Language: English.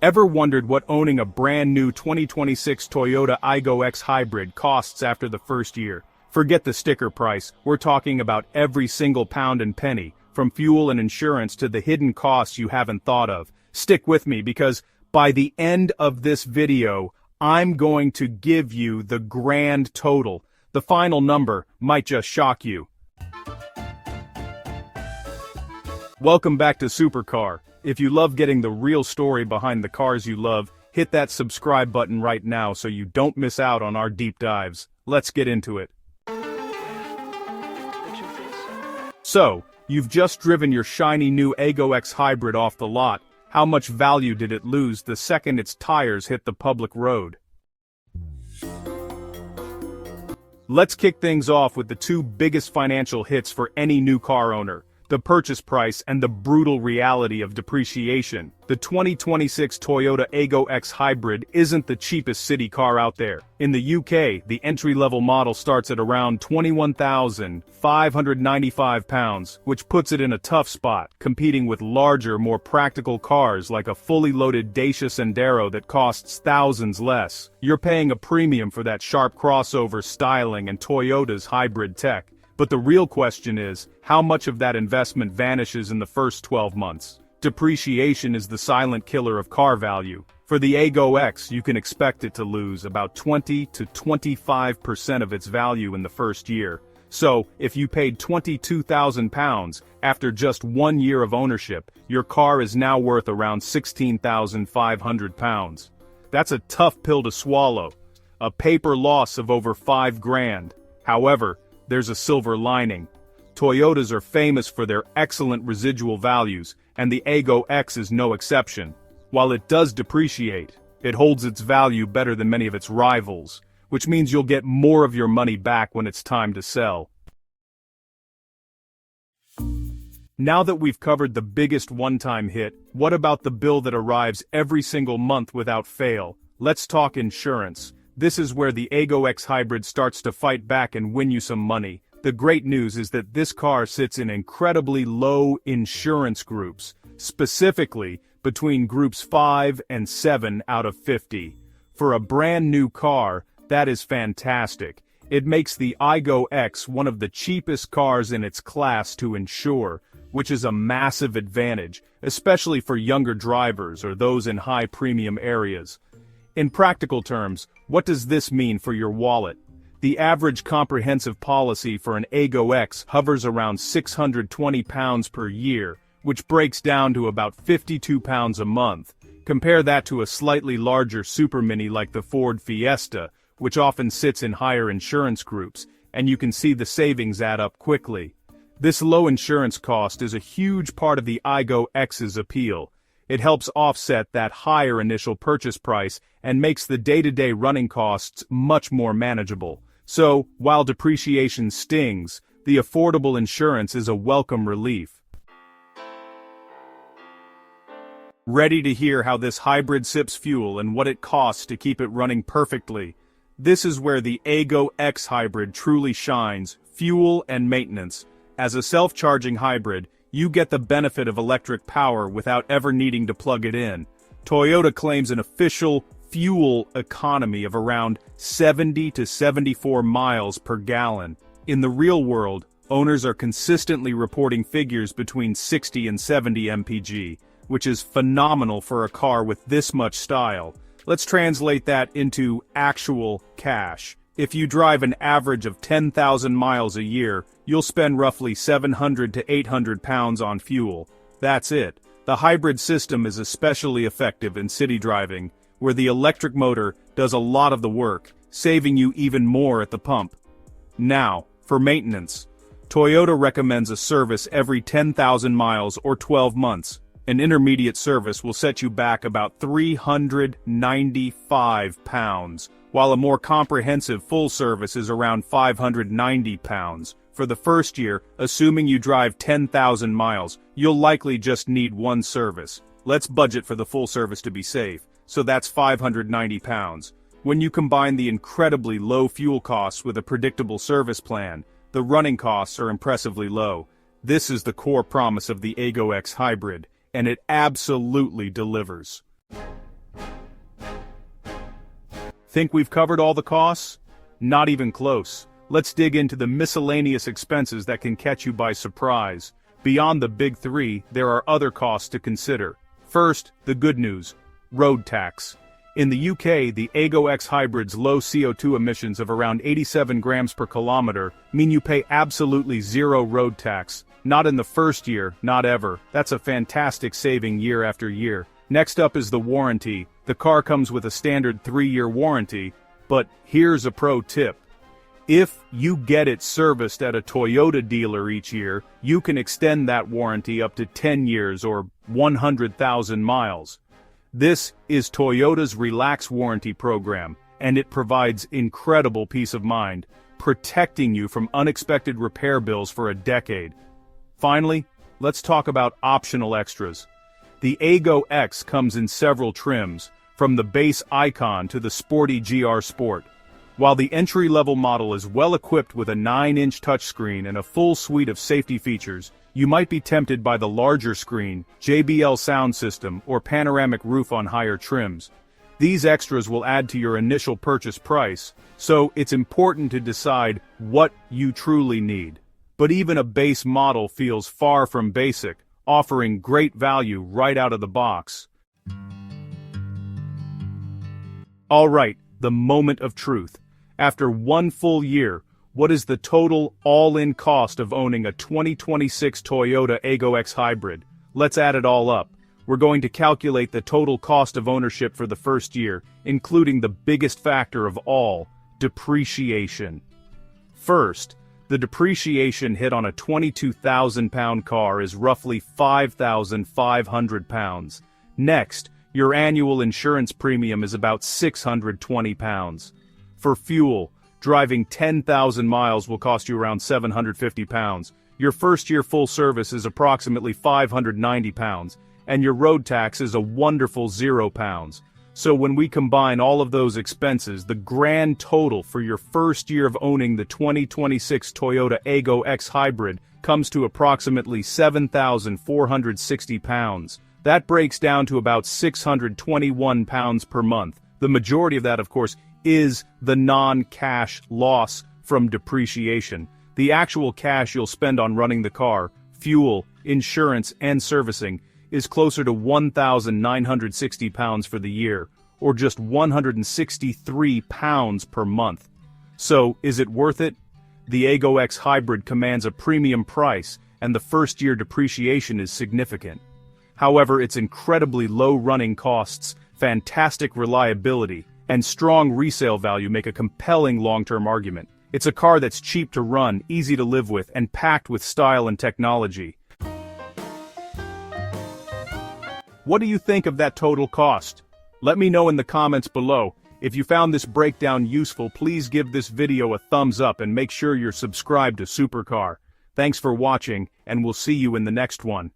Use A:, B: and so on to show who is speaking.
A: Ever wondered what owning a brand new 2026 Toyota Aygo X Hybrid costs after the first year? Forget the sticker price, we're talking about every single pound and penny, from fuel and insurance to the hidden costs you haven't thought of. Stick with me because by the end of this video, I'm going to give you the grand total. The final number might just shock you. Welcome back to Supercar. If you love getting the real story behind the cars you love, hit that subscribe button right now so you don't miss out on our deep dives. Let's get into it. So, you've just driven your shiny new Aygo X Hybrid off the lot. How much value did it lose the second its tires hit the public road? Let's kick things off with the two biggest financial hits for any new car owner: the purchase price and the brutal reality of depreciation. The 2026 Toyota Aygo X Hybrid isn't the cheapest city car out there. In the UK, the entry-level model starts at around £21,595, which puts it in a tough spot, competing with larger, more practical cars like a fully loaded Dacia Sandero that costs thousands less. You're paying a premium for that sharp crossover styling and Toyota's hybrid tech. But the real question is, how much of that investment vanishes in the first 12 months? Depreciation is the silent killer of car value. For the Aygo X, you can expect it to lose about 20 to 25% of its value in the first year. So, if you paid £22,000 after just 1 year of ownership, your car is now worth around £16,500. That's a tough pill to swallow. A paper loss of over $5,000. However, there's a silver lining. Toyotas are famous for their excellent residual values, and the Aygo X is no exception. While it does depreciate, it holds its value better than many of its rivals, which means you'll get more of your money back when it's time to sell. Now that we've covered the biggest one-time hit, what about the bill that arrives every single month without fail? Let's talk insurance. This is where the Aygo X Hybrid starts to fight back and win you some money. The great news is that this car sits in incredibly low insurance groups, specifically between groups 5 and 7 out of 50. For a brand new car, that is fantastic. It makes the Aygo X one of the cheapest cars in its class to insure, which is a massive advantage, especially for younger drivers or those in high premium areas. In practical terms, what does this mean for your wallet? The average comprehensive policy for an Aygo X hovers around £620 per year, which breaks down to about £52 a month. Compare that to a slightly larger Super Mini like the Ford Fiesta, which often sits in higher insurance groups, and you can see the savings add up quickly. This low insurance cost is a huge part of the Aygo X's appeal. It helps offset that higher initial purchase price and makes the day-to-day running costs much more manageable. So, while depreciation stings, the affordable insurance is a welcome relief. Ready to hear how this hybrid sips fuel and what it costs to keep it running perfectly? This is where the Aygo X Hybrid truly shines: fuel and maintenance. As a self-charging hybrid, you get the benefit of electric power without ever needing to plug it in. Toyota claims an official fuel economy of around 70 to 74 miles per gallon. In the real world, owners are consistently reporting figures between 60 and 70 mpg, which is phenomenal for a car with this much style. Let's translate that into actual cash. If you drive an average of 10,000 miles a year, you'll spend roughly £700 to £800 on fuel. That's it. The hybrid system is especially effective in city driving, where the electric motor does a lot of the work, saving you even more at the pump. Now, for maintenance. Toyota recommends a service every 10,000 miles or 12 months. An intermediate service will set you back about £395, while a more comprehensive full service is around £590. For the first year, assuming you drive 10,000 miles, you'll likely just need one service. Let's budget for the full service to be safe, so that's £590. When you combine the incredibly low fuel costs with a predictable service plan, the running costs are impressively low. This is the core promise of the Aygo X Hybrid, and it absolutely delivers. Think we've covered all the costs? Not even close. Let's dig into the miscellaneous expenses that can catch you by surprise. Beyond the big three, there are other costs to consider. First, the good news: road tax. In the UK, the Aygo X Hybrid's low CO2 emissions of around 87 grams per kilometer mean you pay absolutely zero road tax. Not in the first year, not ever. That's a fantastic saving year after year. Next up is the warranty. The car comes with a standard 3-year warranty, but here's a pro tip. If you get it serviced at a Toyota dealer each year, you can extend that warranty up to 10 years or 100,000 miles. This is Toyota's Relax Warranty program, and it provides incredible peace of mind, protecting you from unexpected repair bills for a decade. Finally, let's talk about optional extras. The Aygo X comes in several trims, from the base Icon to the sporty GR Sport. While the entry-level model is well-equipped with a 9-inch touchscreen and a full suite of safety features, you might be tempted by the larger screen, JBL sound system, or panoramic roof on higher trims. These extras will add to your initial purchase price, so it's important to decide what you truly need. But even a base model feels far from basic, offering great value right out of the box. Alright, the moment of truth. After 1 full year, what is the total all-in cost of owning a 2026 Toyota Aygo X Hybrid? Let's add it all up. We're going to calculate the total cost of ownership for the first year, including the biggest factor of all, depreciation. First, the depreciation hit on a 22,000-pound car is roughly 5,500 pounds. Next, your annual insurance premium is about 620 pounds. For fuel, driving 10,000 miles will cost you around 750 pounds. Your first year full service is approximately 590 pounds, and your road tax is a wonderful 0 pounds. So when we combine all of those expenses, the grand total for your first year of owning the 2026 Toyota Aygo X Hybrid comes to approximately 7,460 pounds. That breaks down to about 621 pounds per month. The majority of that, of course, is the non-cash loss from depreciation. The actual cash you'll spend on running the car, fuel, insurance, and servicing is closer to 1,960 pounds for the year, or just 163 pounds per month. So, is it worth it? The Aygo X Hybrid commands a premium price, and the first-year depreciation is significant. However, its incredibly low running costs, fantastic reliability, and strong resale value make a compelling long-term argument. It's a car that's cheap to run, easy to live with, and packed with style and technology. What do you think of that total cost? Let me know in the comments below. If you found this breakdown useful, please give this video a thumbs up and make sure you're subscribed to Supercar. Thanks for watching, and we'll see you in the next one.